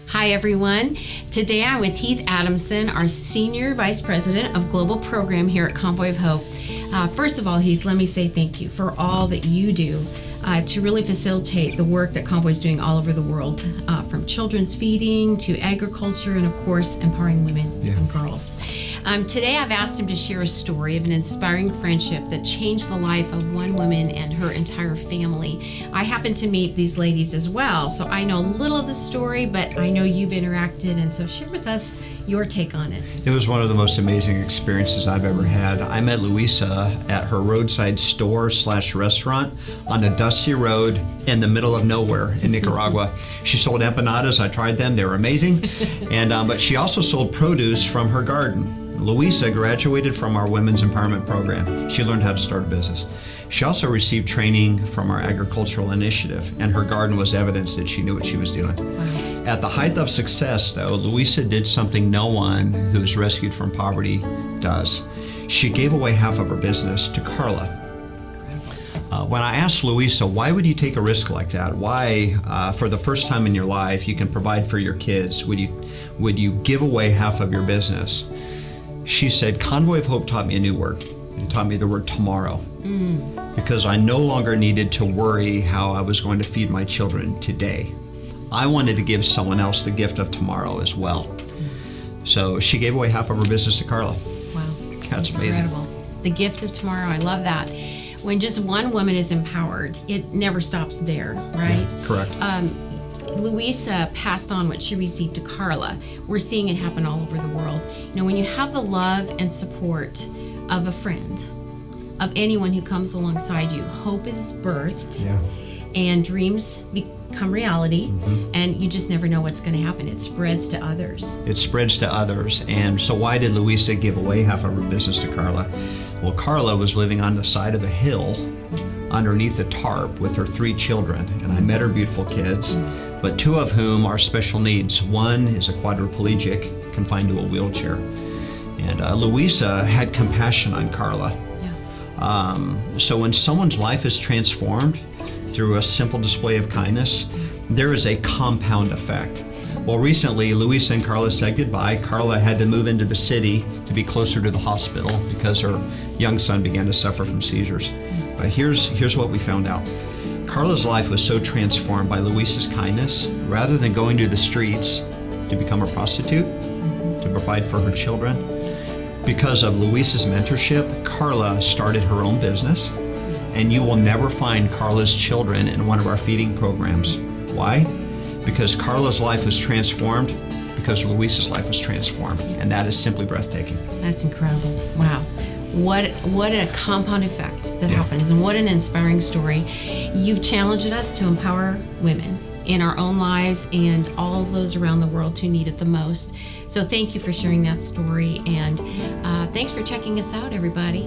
Hi, everyone. Today I'm with Heath Adamson, our Senior Vice President of Global Program here at Convoy of Hope. First of all, Heath, let me say thank you for all that you do to really facilitate the work that Convoy is doing all over the world, from children's feeding to agriculture and, of course, empowering women and girls. Today I've asked him to share a story of an inspiring friendship that changed the life of one woman and her entire family. I happen to meet these ladies as well, so I know a little of the story, but I know you've interacted, and so share with us your take on it. It was one of the most amazing experiences I've ever had. I met Luisa at her roadside store/restaurant on a dusty road in the middle of nowhere in Nicaragua. She sold empanadas. I tried them. They were amazing. But she also sold produce from her garden. Luisa graduated from our Women's Empowerment Program. She learned how to start a business. She also received training from our agricultural initiative, and her garden was evidence that she knew what she was doing. Wow. At the height of success, though, Luisa did something no one who is rescued from poverty does. She gave away half of her business to Carla. When I asked Luisa, why would you take a risk like that? Why, for the first time in your life, you can provide for your kids, would you give away half of your business? She said, Convoy of Hope taught me a new word. It taught me the word tomorrow. Because I no longer needed to worry how I was going to feed my children today. I wanted to give someone else the gift of tomorrow as well. So she gave away half of her business to Carla. Wow. That's amazing. Incredible. The gift of tomorrow. I love that. When just one woman is empowered, it never stops there, right? Yeah, correct. Luisa passed on what she received to Carla. We're seeing it happen all over the world. You know, when you have the love and support of a friend, of anyone who comes alongside you, hope is birthed, and dreams become reality, and you just never know what's going to happen. It spreads to others. It spreads to others. And so why did Luisa give away half of her business to Carla? Well, Carla was living on the side of a hill underneath a tarp with her 3 children, and I met her beautiful kids, but 2 of whom are special needs. One is a quadriplegic, confined to a wheelchair. And Luisa had compassion on Carla. So when someone's life is transformed through a simple display of kindness, there is a compound effect. Well, recently, Luisa and Carla said goodbye. Carla had to move into the city to be closer to the hospital because her young son began to suffer from seizures. But here's what we found out. Carla's life was so transformed by Luisa's kindness, rather than going to the streets to become a prostitute, to provide for her children. Because of Luisa's mentorship, Carla started her own business, and you will never find Carla's children in one of our feeding programs. Why? Because Carla's life was transformed because Luisa's life was transformed, and that is simply breathtaking. That's incredible. Wow. What a compound effect that happens, and what an inspiring story. You've challenged us to empower women in our own lives and all those around the world who need it the most. So thank you for sharing that story, and thanks for checking us out, everybody.